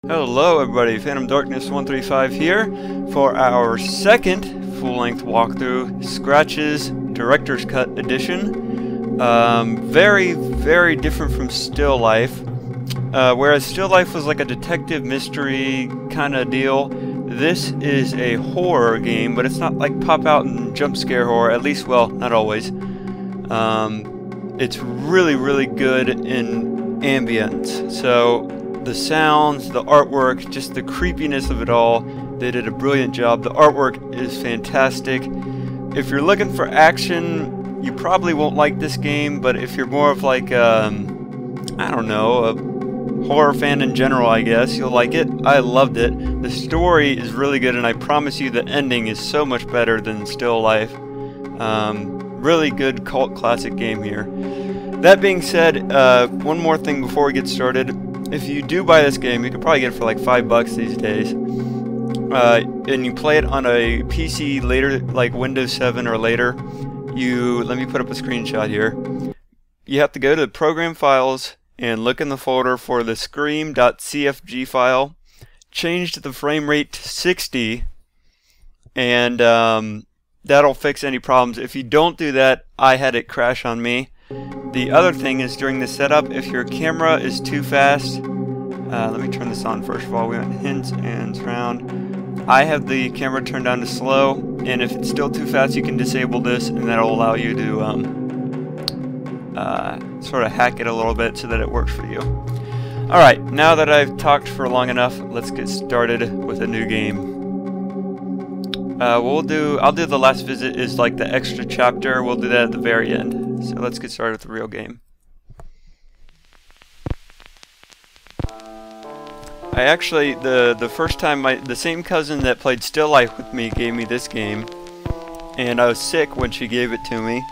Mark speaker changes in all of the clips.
Speaker 1: Hello everybody, Phantom Darkness 135 here for our second full-length walkthrough, Scratch's Director's Cut Edition. Very different from Still Life. Whereas Still Life was like a detective mystery kind of deal, this is a horror game, but it's not like pop-out and jump scare horror, at least, well, not always. It's really good in ambience, so the sounds, the artwork, just the creepiness of it all, they did a brilliant job. The artwork is fantastic. If you're looking for action, you probably won't like this game, but if you're more of like, I don't know, a horror fan in general, I guess, you'll like it. I loved it. The story is really good, and I promise you the ending is so much better than Still Life. Really good cult classic game here. That being said, one more thing before we get started. If you do buy this game, you can probably get it for like $5 these days, and you play it on a PC later, like Windows 7 or later, let me put up a screenshot here. You have to go to the program files and look in the folder for the scream.cfg file, change the frame rate to 60, and that'll fix any problems. If you don't do that, I had it crash on me. The other thing is, during the setup, if your camera is too fast, let me turn this on first of all. We went hints and surround. I have the camera turned down to slow, and if it's still too fast, you can disable this, and that'll allow you to sort of hack it a little bit so that it works for you. Alright, now that I've talked for long enough, let's get started with a new game. I'll do the last visit is like the extra chapter. We'll do that at the very end. So let's get started with the real game. I actually, the first time, the same cousin that played Still Life with me gave me this game, and I was sick when she gave it to me,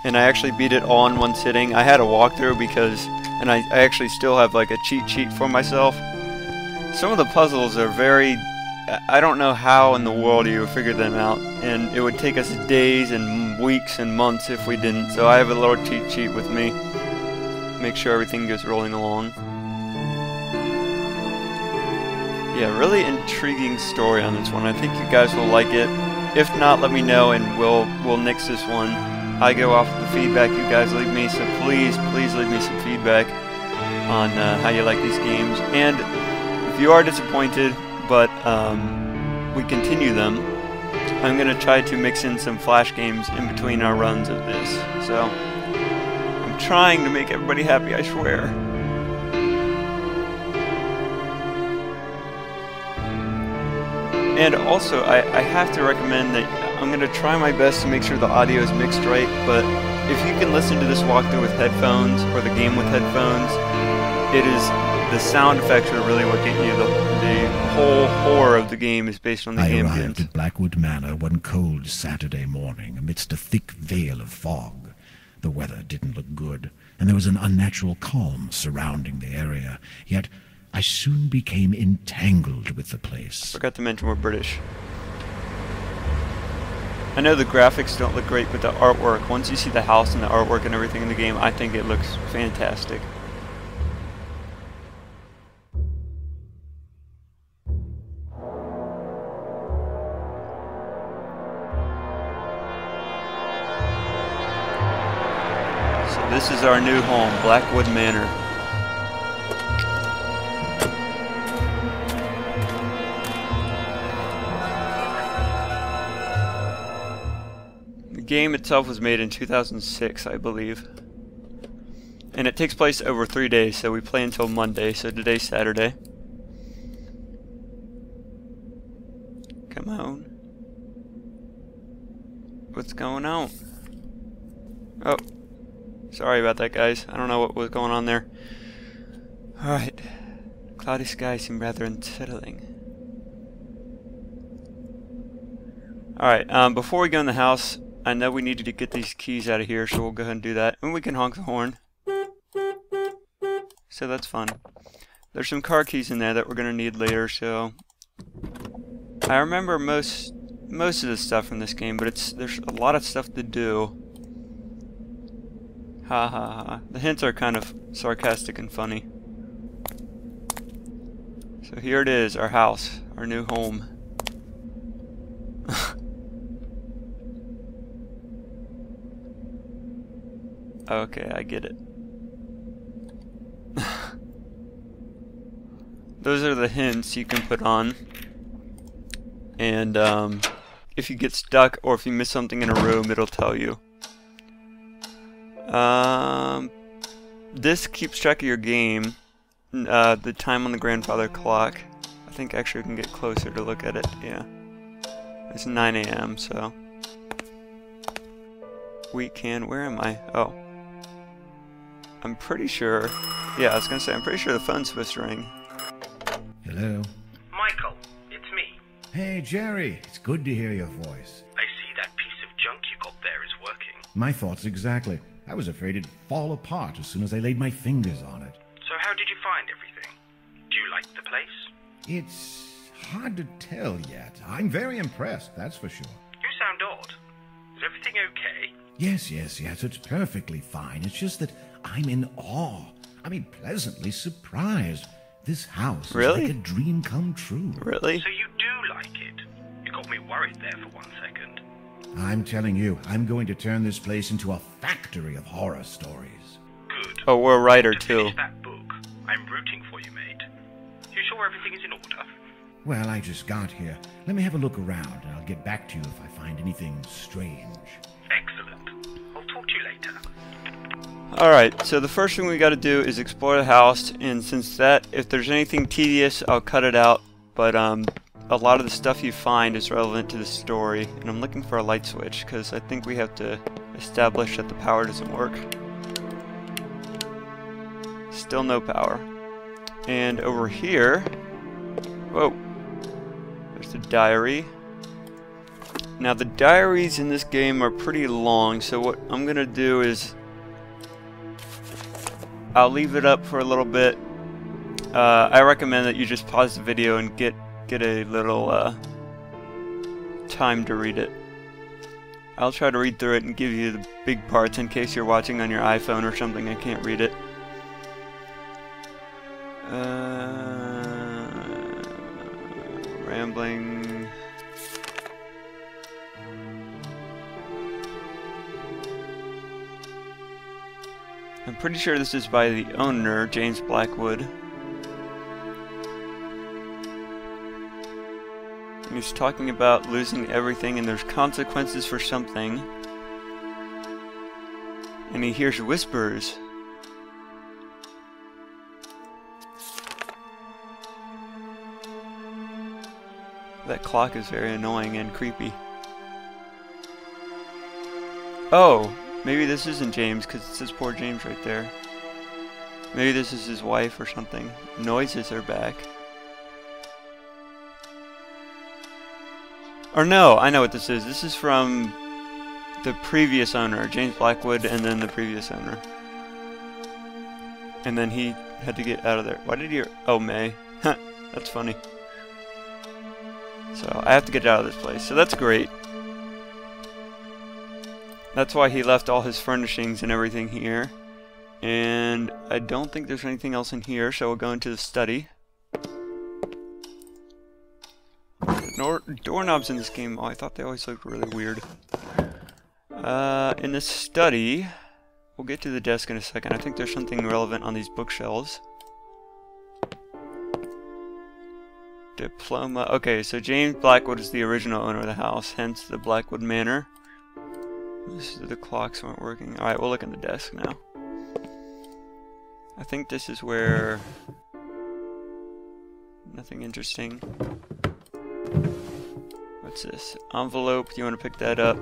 Speaker 1: and I actually beat it all in one sitting. I had a walkthrough and I actually still have like a cheat sheet for myself. Some of the puzzles are I don't know how in the world you would figure them out, and it would take us days and weeks and months if we didn't, so I have a little cheat sheet with me. Make sure everything goes rolling along. Yeah, really intriguing story on this one. I think you guys will like it. If not, let me know and we'll nix this one. I go off the feedback you guys leave me, so please leave me some feedback on how you like these games. And if you are disappointed, but we continue them, I'm going to try to mix in some flash games in between our runs of this. So, I'm trying to make everybody happy, I swear. And also, I have to recommend that I'm going to try my best to make sure the audio is mixed right, but if you can listen to this walkthrough with headphones, or the game with headphones, the sound effects are really what get you. The whole horror of the game is based on the ambience.
Speaker 2: I arrived at Blackwood Manor one cold Saturday morning amidst a thick veil of fog. The weather didn't look good, and there was an unnatural calm surrounding the area. Yet I soon became entangled with the place.
Speaker 1: Forgot to mention we're British. I know the graphics don't look great, but the artwork, once you see the house and the artwork and everything in the game, I think it looks fantastic. This is our new home, Blackwood Manor. The game itself was made in 2006, I believe. And it takes place over 3 days, so we play until Monday, so today's Saturday. Come on. What's going on? Oh. Sorry about that, guys. I don't know what was going on there. Alright. Cloudy skies seem rather unsettling. Alright, before we go in the house, I know we needed to get these keys out of here, so we'll go ahead and do that. And we can honk the horn. So that's fun. There's some car keys in there that we're going to need later, so... I remember most of the stuff from this game, but there's a lot of stuff to do. Ha ha ha. The hints are kind of sarcastic and funny. So So here it is, our house, our new home. Okay, I get it. Those are the hints you can put on. And if you get stuck or if you miss something in a room, it'll tell you. This keeps track of your game. The time on the grandfather clock. I think actually we can get closer to look at it. Yeah. It's 9 a.m. so we can. Where am I? Oh. I'm pretty sure. Yeah, I was gonna say, I'm pretty sure the phone's supposed to ring.
Speaker 2: Hello?
Speaker 3: Michael, it's me.
Speaker 2: Hey, Jerry. It's good to hear your voice.
Speaker 3: I see that piece of junk you got there is working.
Speaker 2: My thoughts exactly. I was afraid it'd fall apart as soon as I laid my fingers on it.
Speaker 3: So how did you find everything? Do you like the place?
Speaker 2: It's hard to tell yet. I'm very impressed, that's for sure.
Speaker 3: You sound odd. Is everything okay?
Speaker 2: Yes, it's perfectly fine. It's just that I'm in awe. I mean, pleasantly surprised. This house is like a dream come true.
Speaker 1: Really?
Speaker 3: So you do like it? You got me worried there for 1 second.
Speaker 2: I'm telling you, I'm going to turn this place into a factory of horror stories.
Speaker 3: Good.
Speaker 1: Oh, we're a writer
Speaker 3: To
Speaker 1: too.
Speaker 3: finish that book, I'm rooting for you, mate. You sure everything is in order?
Speaker 2: Well, I just got here. Let me have a look around, and I'll get back to you if I find anything strange.
Speaker 3: Excellent. I'll talk to you later.
Speaker 1: Alright, so the first thing we gotta do is explore the house, and since that, if there's anything tedious, I'll cut it out, but a lot of the stuff you find is relevant to the story, and I'm looking for a light switch, because I think we have to establish that the power doesn't work. Still no power. And over here, whoa, there's the diary. Now the diaries in this game are pretty long, so what I'm gonna do is I'll leave it up for a little bit. I recommend that you just pause the video and get a little time to read it. I'll try to read through it and give you the big parts in case you're watching on your iPhone or something and can't read it. Rambling. I'm pretty sure this is by the owner, James Blackwood. And he's talking about losing everything and there's consequences for something. And he hears whispers. That clock is very annoying and creepy. Oh! Maybe this isn't James, because it says poor James right there. Maybe this is his wife or something. Noises are back. Or no, I know what this is. This is from the previous owner, James Blackwood, and then the previous owner. And then he had to get out of there. Why did he... Oh, May. That's funny. So, I have to get out of this place. So that's great. That's why he left all his furnishings and everything here. And I don't think there's anything else in here, so we'll go into the study. Doorknobs in this game, oh, I thought they always looked really weird. In the study, we'll get to the desk in a second. I think there's something relevant on these bookshelves. Diploma. Okay, so James Blackwood is the original owner of the house, hence the Blackwood Manor. The clocks weren't working. Alright, we'll look at the desk now. I think this is where... Nothing interesting. What's this? Envelope, do you want to pick that up?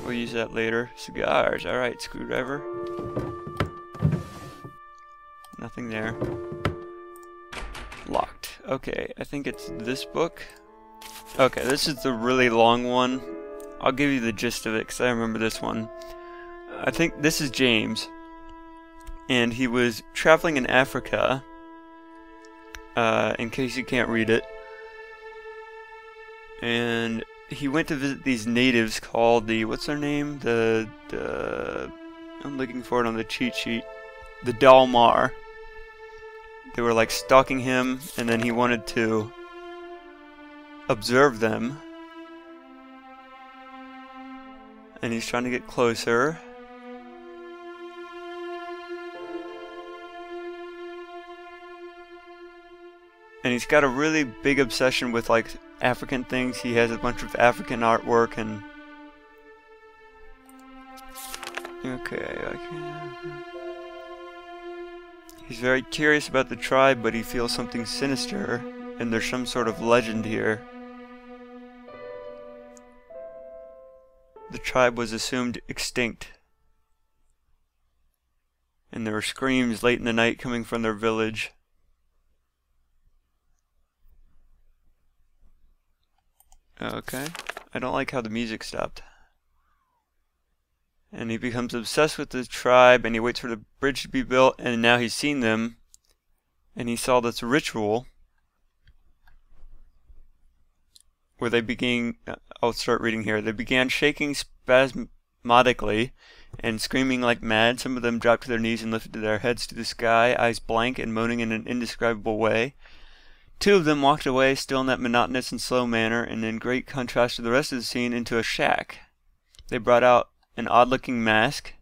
Speaker 1: We'll use that later. Cigars, alright, screwdriver. Nothing there. Locked. Okay, I think it's this book. Okay, this is the really long one. I'll give you the gist of it because I remember this one. I think this is James. And he was traveling in Africa. In case you can't read it. And he went to visit these natives called the... What's their name? I'm looking for it on the cheat sheet. The Dalmar. They were like stalking him, and then he wanted to observe them. And he's trying to get closer. And he's got a really big obsession with like African things. He has a bunch of African artwork and... Okay, he's very curious about the tribe, but he feels something sinister, and there's some sort of legend here. The tribe was assumed extinct, and there were screams late in the night coming from their village. Okay, I don't like how the music stopped. And he becomes obsessed with the tribe, and he waits for the bridge to be built, and now he's seen them, and he saw this ritual where they began, I'll start reading here. They began shaking spasmodically and screaming like mad. Some of them dropped to their knees and lifted their heads to the sky, eyes blank and moaning in an indescribable way. 2 of them walked away, still in that monotonous and slow manner, and in great contrast to the rest of the scene, into a shack. They brought out an odd-looking mask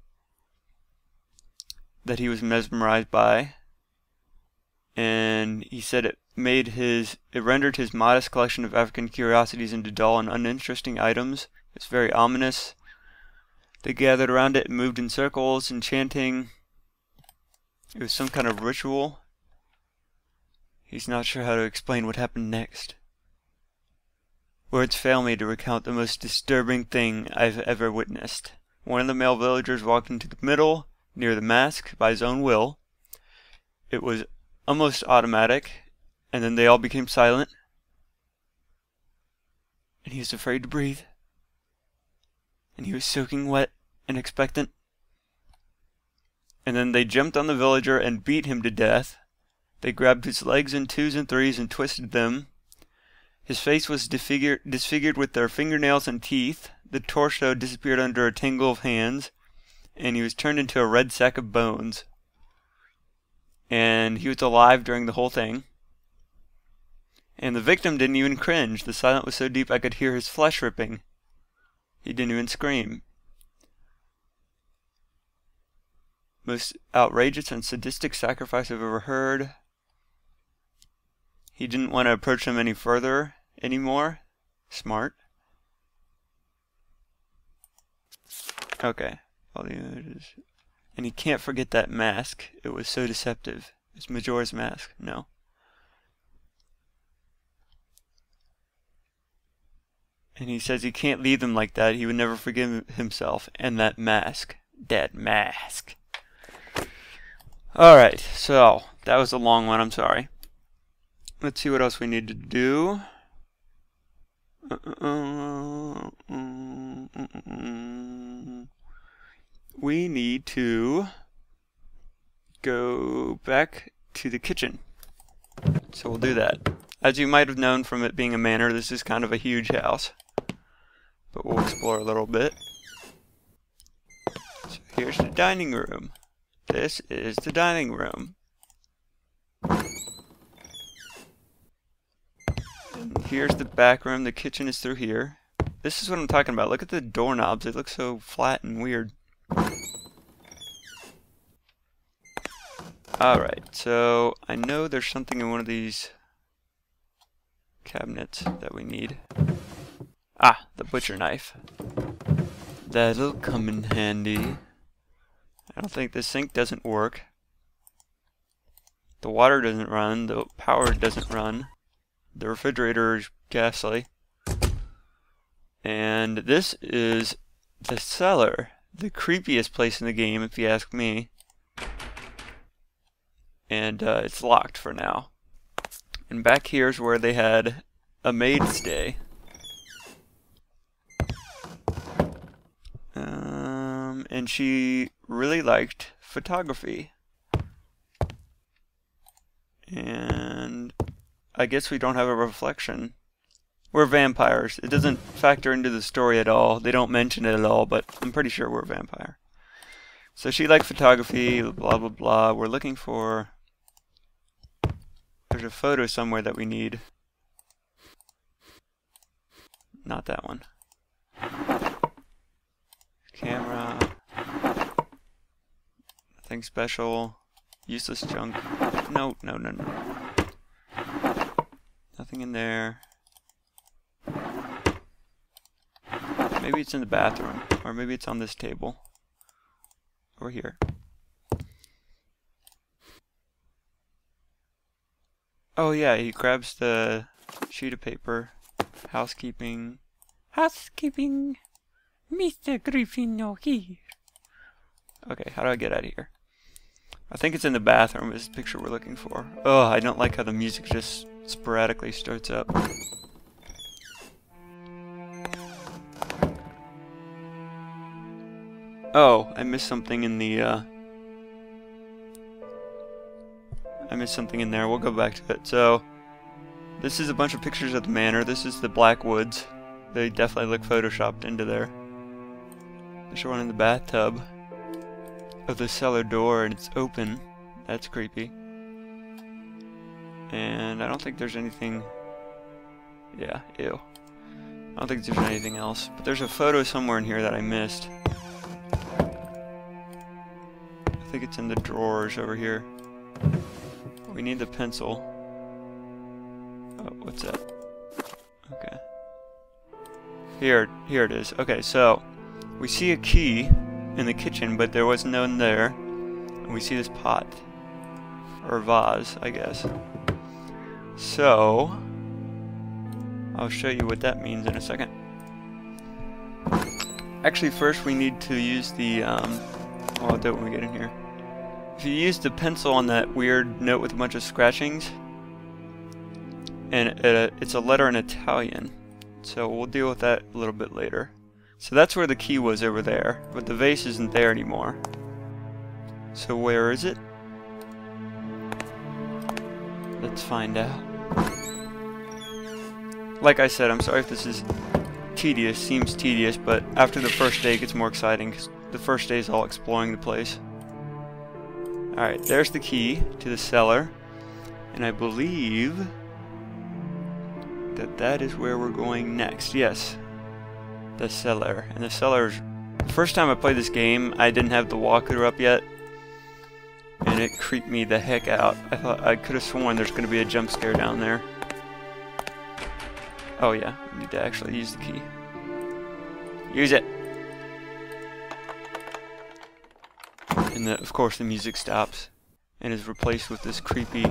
Speaker 1: that he was mesmerized by, and he said it rendered his modest collection of African curiosities into dull and uninteresting items. It's very ominous. They gathered around it and moved in circles and chanting. It was some kind of ritual. He's not sure how to explain what happened next. Words fail me to recount the most disturbing thing I've ever witnessed. One of the male villagers walked into the middle, near the mask, by his own will. It was almost automatic, and then they all became silent. And he was afraid to breathe. And he was soaking wet and expectant. And then they jumped on the villager and beat him to death. They grabbed his legs in 2s and 3s and twisted them. His face was disfigured with their fingernails and teeth. The torso disappeared under a tangle of hands, and he was turned into a red sack of bones. And he was alive during the whole thing. And the victim didn't even cringe. The silence was so deep I could hear his flesh ripping. He didn't even scream. Most outrageous and sadistic sacrifice I've ever heard. He didn't want to approach them any further anymore. Smart. Okay. All the images. And he can't forget that mask. It was so deceptive. It's Majora's Mask. No. And he says he can't leave them like that. He would never forgive himself. And that mask. That mask. Alright, so that was a long one. I'm sorry. Let's see what else we need to do. We need to go back to the kitchen. So we'll do that. As you might have known from it being a manor, this is kind of a huge house. But we'll explore a little bit. So here's the dining room. This is the dining room. And here's the back room. The kitchen is through here. This is what I'm talking about. Look at the doorknobs. They look so flat and weird. Alright, so I know there's something in one of these cabinets that we need. Ah, the butcher knife. That'll come in handy. I don't think the sink doesn't work. The water doesn't run. The power doesn't run. The refrigerator is ghastly. And this is the cellar. The creepiest place in the game, if you ask me. And it's locked for now. And back here is where they had a maid stay. And she really liked photography. And I guess we don't have a reflection. We're vampires. It doesn't factor into the story at all. They don't mention it at all, but I'm pretty sure we're a vampire. So she liked photography, blah blah blah. We're looking for There's a photo somewhere that we need. Not that one. Camera. Nothing special. Useless junk. No, no, no, no. Nothing in there. Maybe it's in the bathroom. Or maybe it's on this table. Or here. Oh yeah, he grabs the sheet of paper. Housekeeping. Housekeeping. Mr. Griffin, no here. Okay, how do I get out of here? I think it's in the bathroom is the picture we're looking for. Oh, I don't like how the music just sporadically starts up. Oh, I missed something in the, I missed something in there. We'll go back to it. So, this is a bunch of pictures of the manor. This is the Black Woods. They definitely look photoshopped into there. There's one in the bathtub of the cellar door, and it's open. That's creepy. And I don't think there's anything... Yeah, ew. I don't think there's anything else. But there's a photo somewhere in here that I missed. I think it's in the drawers over here. We need the pencil. Oh, what's that? Okay. Here it is. Okay, so we see a key in the kitchen, but there was none there. And we see this pot. Or vase, I guess. So, I'll show you what that means in a second. Actually, first we need to use the, well, I'll do it when we get in here. If you use the pencil on that weird note with a bunch of scratchings, and it's a letter in Italian, so we'll deal with that a little bit later. So that's where the key was, over there, but the vase isn't there anymore. So where is it? Let's find out. Like I said, I'm sorry if this is tedious, seems tedious, but after the first day it gets more exciting, because the first day is all exploring the place. Alright, there's the key to the cellar, and I believe that that is where we're going next. Yes, the cellar. And the cellar is... The first time I played this game, I didn't have the walkthrough up yet, and it creeped me the heck out. I thought I could have sworn there's going to be a jump scare down there. Oh yeah, we need to actually use the key. Use it! And of course the music stops and is replaced with this creepy...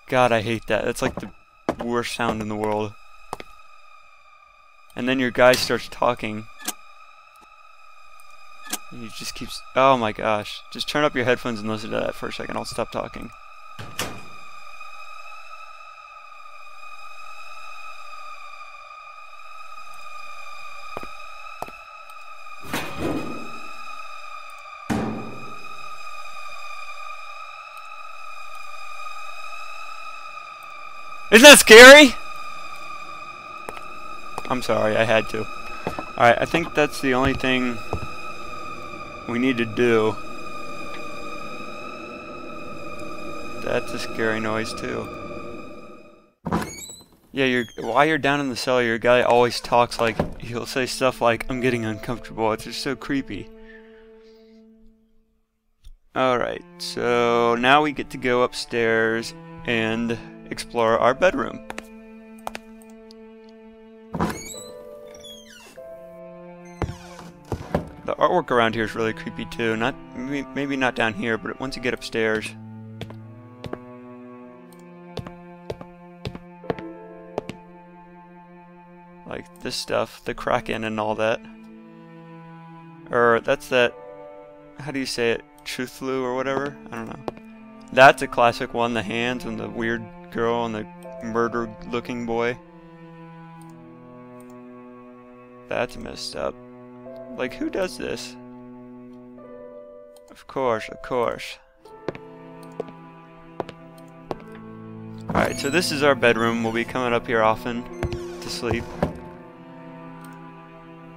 Speaker 1: God, I hate that. That's like the worst sound in the world. And then your guy starts talking. And he just keeps... Oh my gosh. Just turn up your headphones and listen to that for a second. I'll stop talking. Isn't that scary? I'm sorry, I had to. Alright, I think that's the only thing we need to do. That's a scary noise too. Yeah, while you're down in the cellar, your guy always talks like, he'll say stuff like, I'm getting uncomfortable. It's just so creepy. Alright, so now we get to go upstairs and explore our bedroom. The artwork around here is really creepy too. Not maybe not down here, but once you get upstairs. Like this stuff, the Kraken and all that. Or that's that, how do you say it? Truthlu or whatever? I don't know. That's a classic one, the hands and the weird girl and the murdered-looking boy. That's messed up. Like, who does this? Of course, of course. Alright, so this is our bedroom. We'll be coming up here often to sleep.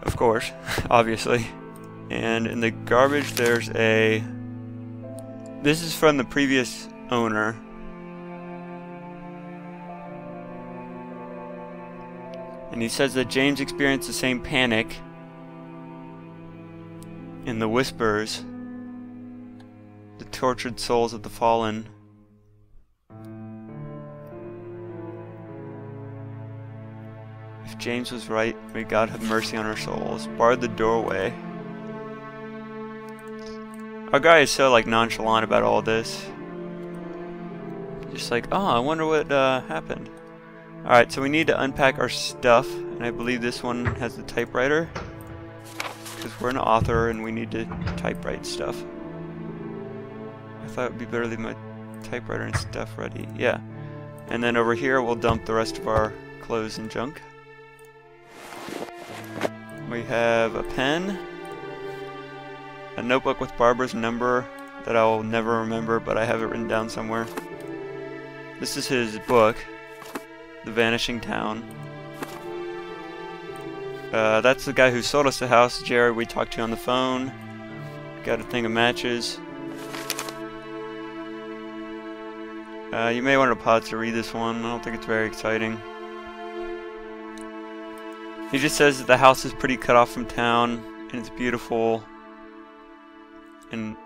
Speaker 1: Of course, obviously. And in the garbage there's a... This is from the previous owner. And he says that James experienced the same panic in the whispers, the tortured souls of the fallen. If James was right, may God have mercy on our souls. Barred the doorway. Our guy is so like nonchalant about all this. Just like, oh, I wonder what happened. Alright, so we need to unpack our stuff, and I believe this one has the typewriter. Because we're an author and we need to typewrite stuff. I thought it would be better to leave my typewriter and stuff ready. Yeah. And then over here we'll dump the rest of our clothes and junk. We have a pen. A notebook with Barbara's number that I'll never remember, but I have it written down somewhere. This is his book, The Vanishing Town. That's the guy who sold us the house, Jerry, we talked to on the phone. Got a thing of matches. You may want to pause to read this one. I don't think it's very exciting. He just says that the house is pretty cut off from town, and it's beautiful. And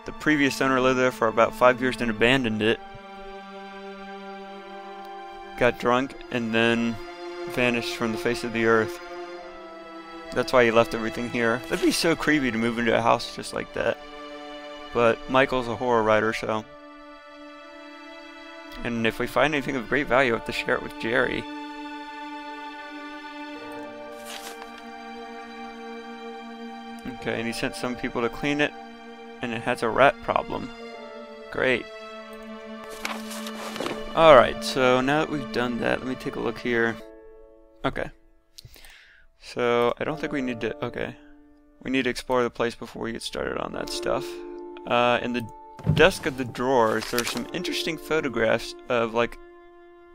Speaker 1: the previous owner lived there for about 5 years and abandoned it. Got drunk and then vanished from the face of the earth. That's why he left everything here. That'd be so creepy to move into a house just like that. But Michael's a horror writer, so. And if we find anything of great value, we have to share it with Jerry. Okay, and he sent some people to clean it, and it has a rat problem. Great. Alright, so now that we've done that, let me take a look here. Okay. So, I don't think we need to... Okay. We need to explore the place before we get started on that stuff. In the desk of the drawers, there's some interesting photographs of, like,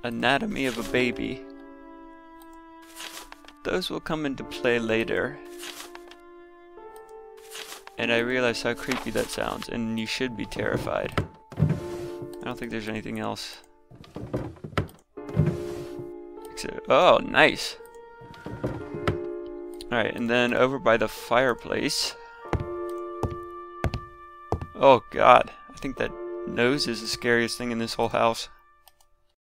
Speaker 1: anatomy of a baby. Those will come into play later. And I realize how creepy that sounds, and you should be terrified. I don't think there's anything else. Oh, nice! Alright, and then over by the fireplace... Oh god, I think that nose is the scariest thing in this whole house.